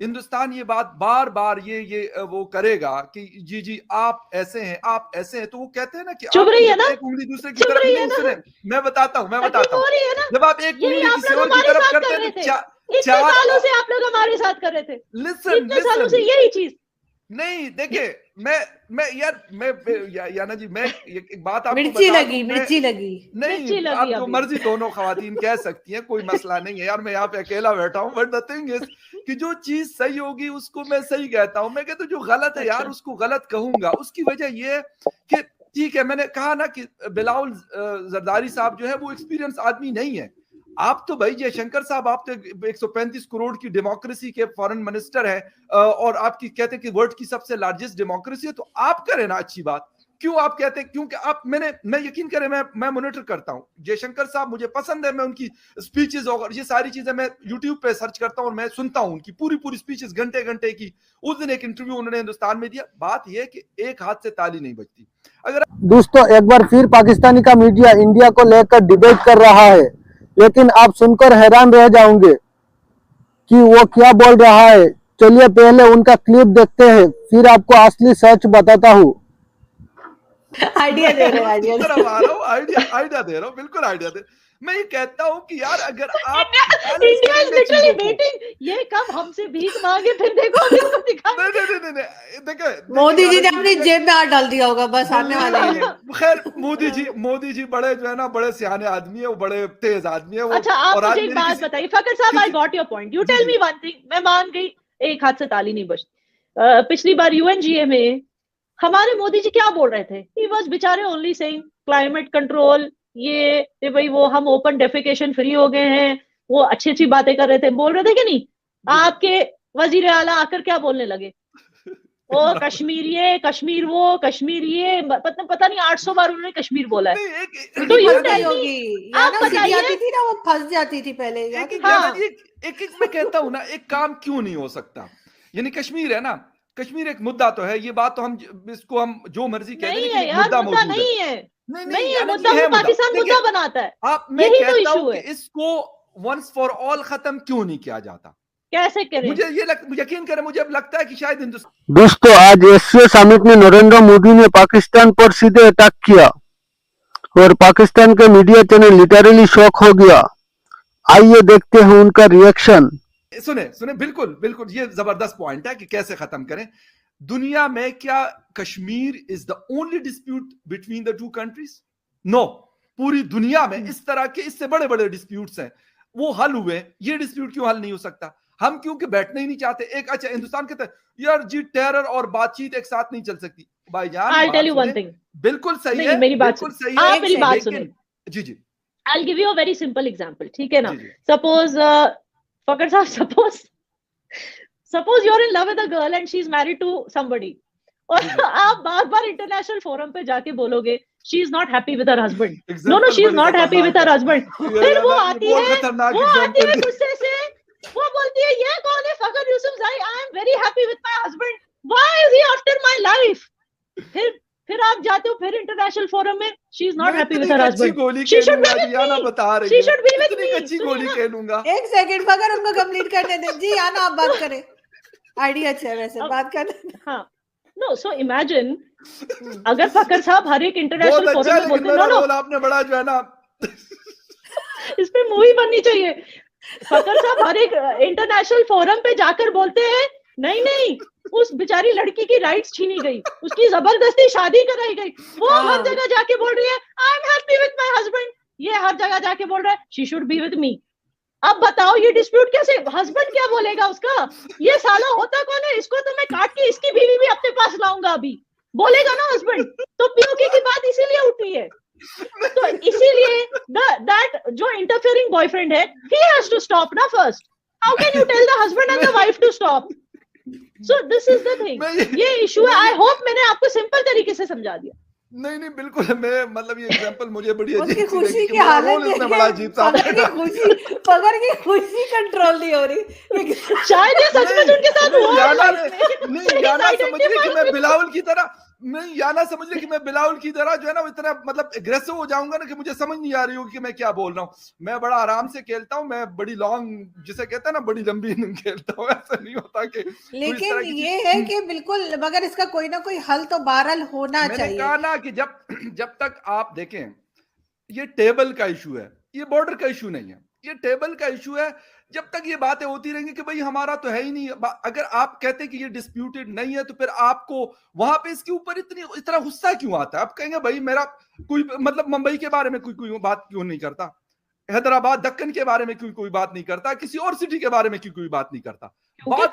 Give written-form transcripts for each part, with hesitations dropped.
हिंदुस्तान ये बात बार बार ये वो करेगा कि जी जी आप ऐसे हैं, आप ऐसे हैं, तो वो कहते हैं ना कि चुभ रही है ना, एक उंगली दूसरे की तरफ नहीं सुने। मैं बताता हूँ तकलीफ हो रही है ना, जब आप एक यही उंगली आप किसी लोग और की हमारे तरफ साथ करते कर हैं रहे तो थे, इतने सालों से आप लोग हमारे साथ कर रहे थे, इतने सालों से यही चीज। नहीं देखिए, मैं यार मैं याना जी, मैं एक बात आपको मिर्ची बता लगी, दूं, मिर्ची लगी, नहीं आप जो मर्जी दोनों खवातीन कह सकती हैं, कोई मसला नहीं है यार, मैं यहाँ पे अकेला बैठा हूँ, बट द थिंग इज कि जो चीज सही होगी उसको मैं सही कहता हूँ। मैं कहता हूँ जो गलत है यार उसको गलत कहूंगा। उसकी वजह ये है कि ठीक है, मैंने कहा ना कि बिलावल जरदारी साहब जो है वो एक्सपीरियंस आदमी नहीं है। आप तो भाई जयशंकर साहब, आप तो 135 करोड़ की डेमोक्रेसी के फॉरेन मिनिस्टर है, और आपकी कहते हैं कि वर्ल्ड की सबसे लार्जेस्ट डेमोक्रेसी है, तो आप करें ना अच्छी बात। क्यों आप कहते हैं, क्योंकि आप मैं यकीन करें, मैं मॉनिटर करता हूं जयशंकर साहब, मुझे पसंद है, मैं उनकी स्पीचेस और ये सारी चीजें मैं यूट्यूब पे सर्च करता हूं और मैं सुनता हूं उनकी पूरी पूरी स्पीचेस, घंटे घंटे की। उस दिन एक इंटरव्यू उन्होंने हिंदुस्तान में दिया। बात यह कि एक हाथ से ताली नहीं बजती। अगर दोस्तों एक बार फिर पाकिस्तानी का मीडिया इंडिया को लेकर डिबेट कर रहा है, लेकिन आप सुनकर हैरान रह जाओगे कि वो क्या बोल रहा है। चलिए पहले उनका क्लिप देखते हैं, फिर आपको असली सच बताता हूँ। आइडिया दे रहे हैं, आइडिया दे रहा हूँ, बिल्कुल आइडिया दे। मैं ये कहता हूँ कि यार अगर आप इंडिया इज लिटरली वेटिंग, ये कब हमसे भीख मांगे फिर देखो हम इसको दिखाएंगे। नहीं देखो, मोदी जी ने अपनी जेब में हाथ डाल दिया होगा, बस आने वाले हैं। खैर मोदी जी बड़े जो है ना, बड़े सियाने आदमी है, वो बड़े तेज आदमी है वो। अच्छा आप मुझे एक बात बताइए Fakhar sahab, I got your point, you tell me one thing. मैं मान गई एक हाथ से ताली नहीं बजती। पिछली बार यूएनजीए में हमारे मोदी जी क्या बोल रहे थे? ही वाज बेचारे ओनली सेइंग क्लाइमेट कंट्रोल, ये भाई वो हम ओपन डेफिकेशन फ्री हो गए हैं, वो अच्छी अच्छी बातें कर रहे थे, बोल रहे थे कि नहीं? आपके वजीर आला आकर क्या बोलने लगे? ओ कश्मीर ये, कश्मीर वो, कश्मीर ये, पता नहीं 800 बार उन्होंने कश्मीर बोला है। तो यू टेल मी, आप बताइए थी ना, वो फंस जाती थी पहले। एक मैं कहता हूँ ना, एक काम क्यों नहीं हो सकता? यानी कश्मीर है ना, कश्मीर एक मुद्दा तो है, ये बात तो हम इसको हम जो मर्जी कह दें, मुद्दा मौजूद नहीं है, नहीं है, मुद्दा वो पाकिस्तान मुद्दा बनाता है। आप मैं कहता हूं कि इसको वंस फॉर ऑल खत्म क्यों नहीं किया जाता? कैसे करें? मुझे यकीन करें, मुझे अब लगता है कि शायद हिंदुस्तान। दोस्तों आज एशिया समिट में नरेंद्र मोदी ने पाकिस्तान पर सीधे अटैक किया और पाकिस्तान के मीडिया चैनल लिटरली शॉक हो गया। आइए देखते हैं उनका रिएक्शन। सुने बिल्कुल ये जबरदस्त पॉइंट है कि कैसे खत्म करें। दुनिया में क्या Kashmir is the only dispute between the two countries? No, पूरी दुनिया में इस तरह के इससे बड़े बड़े डिस्प्यूट्स हैं, वो हल हुए, ये डिस्प्यूट क्यों हल नहीं हो सकता? हम क्योंकि बैठने ही नहीं चाहते। एक अच्छा हिंदुस्तान कहता है यार जी टेरर और बातचीत एक साथ नहीं चल सकती। भाईजान I'll tell you one thing. बिल्कुल सही है, मेरी बात सुनिए, आप मेरी बात सुनिए। जी I'll give you a very simple example, ठीक है ना? Suppose फकर साहब, suppose you're in love with a girl and she's married to somebody, और आप बार बार इंटरनेशनल फोरम पे जाके बोलोगे she is not happy with her husband, no she is not happy with her husband, फिर वो आती है गुस्से से, वो बोलती है ये कौन है Fakhar Yusufzai, I am very happy with my husband, why is he after my life? फिर आप जाते हो फिर इंटरनेशनल फोरम में she is not happy with her husband, she should be with me, बता रही she should be with me. अच्छी गोली खेलूंगा। एक सेकंड फकर उनको कंप्लीट करने दें जी, आना आप बात करें। आइडिया अच्छा है वैसे बात करना। हाँ नो, सो इमेजिन अगर फकर साहब हर एक इंटरनेशनल फोरम में बोलते नो आपने बड़ा जो है ना इस पे मूवी बननी चाहिए। फकर साहब हर एक इंटरनेशनल फोरम पे जाकर बोलते हैं नहीं उस बेचारी लड़की की राइट्स छीनी गई, उसकी जबरदस्ती शादी कराई गई, वो हर जगह जाके बोल रही है I am happy with my husband, ये हर जगह जाके बोल रहा है शी शुड बी विद मी। अब बताओ ये डिस्प्यूट कैसे? हस्बैंड क्या बोलेगा उसका? ये साला होता कौन है? इसको तो मैं काट के इसकी बीवी भी अपने पास लाऊंगा अभी, बोलेगा ना हस्बैंड। तो पीओके की बात इसीलिए उठी है, तो इसीलिए दैट जो इंटरफेयरिंग बॉयफ्रेंड है ही हैज टू स्टॉप ना first. How can you tell the husband and the wife to stop? So this is the thing, ये इशू है। आई होप मैंने आपको सिंपल तरीके से समझा दिया। नहीं बिल्कुल, मैं मतलब ये एग्जांपल मुझे बड़ी अजीब खुशी की हालत है, बड़ा अजीब सा पकड़ की खुशी कंट्रोल नहीं हो रही, शायद ये सचमुच उनके साथ हुआ है। नहीं याना समझिए कि मैं नहीं, या ना समझ ले कि मैं बिलावल की तरह जो है ना इतना मतलब एग्रेसिव हो जाऊंगा ना कि मुझे समझ नहीं आ रही होगी कि मैं क्या बोल रहा हूँ। मैं बड़ा आराम से खेलता हूँ, मैं बड़ी लॉन्ग जिसे कहते हैं ना बड़ी लंबी इनिंग खेलता हूँ, ऐसा नहीं होता कि लेकिन ये है कि बिल्कुल, मगर इसका कोई ना कोई हल तो बहरहाल होना चाहिए। मैंने कहा ना कि जब तक आप देखें, ये टेबल का इशू है, ये बॉर्डर का इशू नहीं है, ये टेबल का इशू है। जब तक ये बातें होती रहेंगी कि भाई हमारा तो है ही नहीं, अगर आप कहते हैं कि ये डिस्प्यूटेड नहीं है तो फिर आपको वहां पे इसके ऊपर इतना गुस्सा क्यों आता है? आप कहेंगे भाई मेरा कोई मतलब मुंबई के बारे में कोई बात क्यों नहीं करता, हैदराबाद दक्कन के बारे में कोई बात नहीं करता, किसी और सिटी के बारे में कोई बात नहीं करता।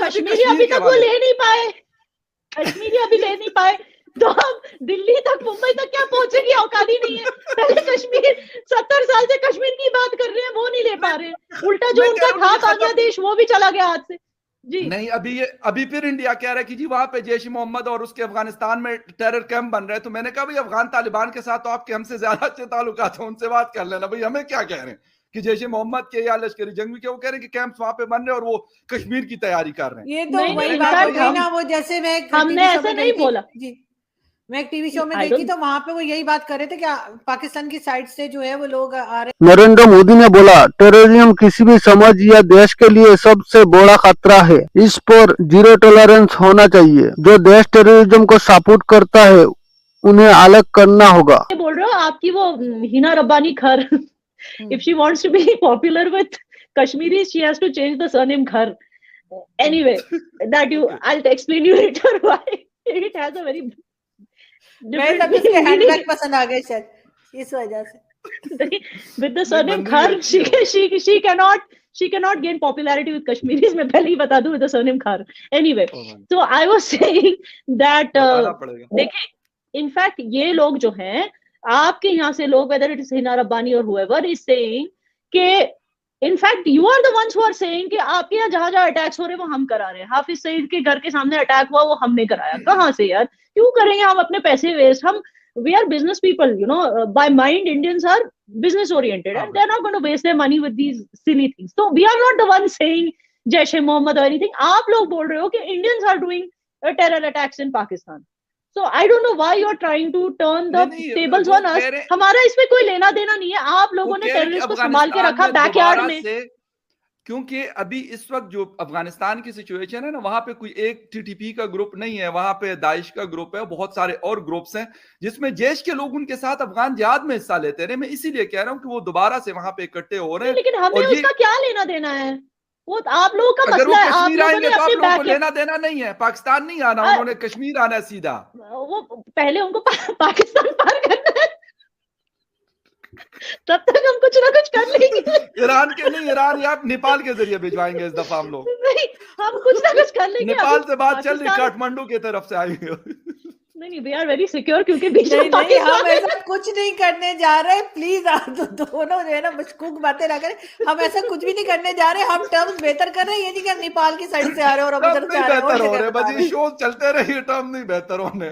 कश्मीरी अभी तक वो ले नहीं पाए, कश्मीरी अभी ले नहीं पाए, तो हम दिल्ली तक मुंबई तक क्या पहुंचेगी? औकात ही नहीं है। पहले कश्मीर 70 साल से कश्मीर की बात कर रहे हैं, वो नहीं ले पा रहे, उल्टा जो उनका था बांग्लादेश वो भी चला गया हाथ से जी। नहीं, अभी फिर इंडिया कह रहा है कि जी वहां पे जैश मोहम्मद और उसके अफगानिस्तान में टेरर कैंप बन रहे हैं। तो मैंने कहा भाई अफगान तालिबान के साथ तो आपके हमसे ज्यादा अच्छे ताल्लुकात हैं, उनसे बात कर लेना। भाई हमें क्या कह रहे हैं कि जैश मोहम्मद के या लश्करी जंग के, वो कह रहे हैं कि कैंप्स वहां पे बन रहे हैं और वो कश्मीर की तैयारी कर रहे हैं। ये तो वही बात हो गई ना, वो जैसे हमने ऐसा नहीं बोला जी। मैं एक टीवी शो में गई थी तो वहां पे वो यही बात कर रहे थे कि पाकिस्तान की साइड से जो है वो लोग आ रहे। नरेंद्र मोदी ने बोला टेररिज्म किसी भी समाज या देश के लिए सबसे बड़ा खतरा है, इस पर जीरो टॉलरेंस होना चाहिए। जो देश टेररिज्म को सपोर्ट करता है उन्हें अलग करना होगा। बोल रहे हो आपकी वो Hina Rabbani Khar, if she wants to be popular with Kashmiri she has to change the surname Khar. Anyway that you I will explain you later why it has a very मैं तब इसके हैंडबैग पसंद आ गए शायद इस वजह से। with the surname Khar she cannot gain popularity with Kashmiris, मैं पहले ही बता दूं, with the surname Khar. Anyway, so I was saying that देखिए in fact ये लोग जो हैं आपके यहाँ से लोग, whether it is Hina Rabbani or whoever is saying कि in fact you are the ones who are saying कि आपके यहाँ जहाँ अटैक्स हो रहे हैं वो हम करा रहे हैं। हाफिज सईद के घर के सामने अटैक हुआ वो हमने कराया, कहाँ से यार? क्यों करेंगे हम अपने पैसे वेस्ट? हम we are business people, you know, by mind Indians are business oriented and they're not going to waste their money with these silly things. So we are not the ones saying Jaish-e-Mohammed or anything. आप लोग बोल रहे हो कि Indians are doing terror attacks in Pakistan. So I don't know why you are trying to turn the tables on us. हमारा इसमें कोई लेना देना नहीं है। आप लोगों ने टेररिस्ट को संभाल के रखा बैकयार्ड में, क्योंकि अभी इस वक्त जो अफगानिस्तान की सिचुएशन है ना, वहां पे कोई एक टीटीपी का ग्रुप नहीं है, वहां पे दाइश का ग्रुप है, बहुत सारे और ग्रुप्स हैं जिसमें जैश के लोग उनके साथ अफगान जिहाद में हिस्सा लेते रहे। मैं इसीलिए कह रहा हूं कि वो दोबारा से वहां पे इकट्ठे हो रहे हैं। लेकिन हमें उसका क्या लेना देना है? वो आप लोगों का मसला है। आप लोगों ने अपने बैक लेना देना नहीं है, पाकिस्तान नहीं आना, उन्होंने कश्मीर आना है सीधा। वो पहले उनको पाकिस्तान पार करना है, तब तक हम कुछ ना कुछ कर लेंगे। ईरान के नहीं, ईरान या नेपाल के जरिए भिजवाएंगे इस दफा हम लोग। नहीं, हम कुछ ना कुछ कर लेंगे। नेपाल से बात चल रही, काठमांडू की तरफ से आएंगे। नहीं, वी आर वेरी सिक्योर क्योंकि बीच में हम ऐसा कुछ नहीं करने जा रहे। प्लीज आप दोनों जो है ना मशकूक बातें ना करें। हम ऐसा कुछ भी नहीं करने जा रहे। हम टर्म्स बेहतर कर रहे हैं, ये नहीं कि हम नेपाल की साइड से आ रहे हैं और उधर से आ रहे हैं। बस ये शो चलते रहे, टर्म नहीं बेहतर होने।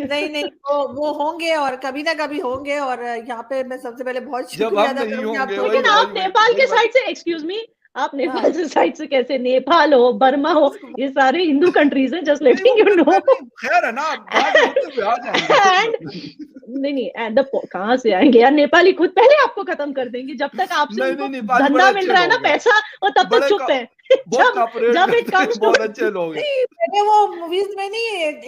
नहीं वो होंगे और कभी ना कभी होंगे। और यहाँ पे मैं सबसे पहले बहुत शुक्रिया अदा करूंगी आपको। लेकिन आप नेपाल के साइड से, एक्सक्यूज मी, आप नेपाल से साइड से कैसे? नेपाल हो, बर्मा हो, ये सारे हिंदू कंट्रीज हैं, जस्ट लेटिंग यू नो। खैर है ना, नहीं एंड कहाँ से आएंगे यार? नेपाली खुद पहले आपको खत्म कर देंगे। जब तक आपसे धंधा मिल रहा है ना, पैसा, वो तब तक चुप है। जब इट कम्स टू, अच्छे लोग मैंने वो मूवीज में नहीं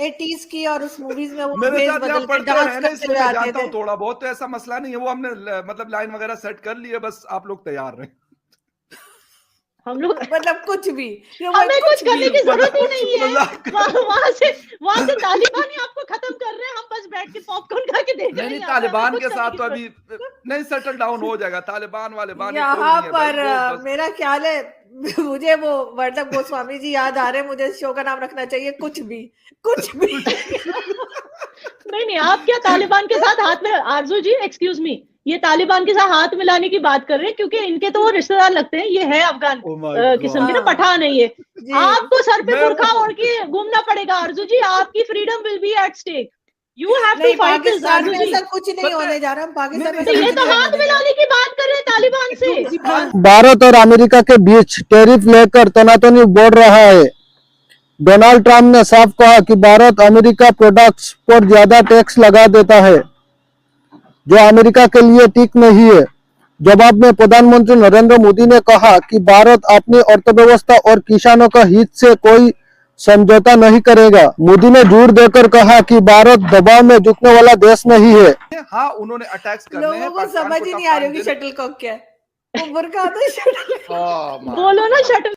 80s की, और उस मूवीज में वो मेरे साथ यहाँ पढ़ते रहने से मैं जाता हूँ थोड़ा बहुत, तो ऐसा मसला नहीं है। वो हमने मतलब लाइन वगैरह सेट कर ली है, बस आप लोग तैयार रहे। हम लोग मतलब कुछ भी, हमें कुछ करने की जरूरत ही नहीं है। वहां से तालिबान ही आपको खत्म कर रहे हैं, हम बस बैठ के पॉपकॉर्न खा के देख रहे हैं। नहीं, तालिबान के साथ तो अभी नहीं सेटल डाउन हो जाएगा। तालिबान वाले यहाँ पर मेरा ख्याल है, मुझे वो मतलब गोस्वामी जी याद आ रहे हैं। मुझे शो का नाम रखना चाहिए कुछ भी। नहीं, आप क्या तालिबान के साथ हाथ में, आरजू जी एक्सक्यूज मी, ये तालिबान के साथ हाथ मिलाने की बात कर रहे हैं क्योंकि इनके तो वो रिश्तेदार लगते हैं। ये है अफगान किस्म के ना, पठान है ये। आपको सर पे बुर्का ओढ़ के घूमना पड़ेगा आरजू जी। आपकी freedom will be at stake. You have to fight this Arzoo ji. ऐसा कुछ नहीं होने जा रहा। हम पाकिस्तान में ये तो हाथ मिलाने की बात कर रहे हैं तालिबान से। भारत और अमेरिका के बीच टैरिफ लेकर तनातनी बढ़ रहा है। डोनाल्ड ट्रंप ने साफ कहा कि भारत अमेरिका प्रोडक्ट्स पर ज्यादा टैक्स लगा देता है, जो अमेरिका के लिए ठीक नहीं है। जवाब में प्रधानमंत्री नरेंद्र मोदी ने कहा कि भारत अपनी अर्थव्यवस्था और किसानों का हित से कोई समझौता नहीं करेगा। मोदी ने जोर देकर कहा कि भारत दबाव में झुकने वाला देश नहीं है। हाँ, उन्होंने अटैक्स करने हैं। लोगों को समझ ही नहीं आ रही होगी शटल कॉक क्या है, वो बुर्का होता है शटल। बोलो ना शटल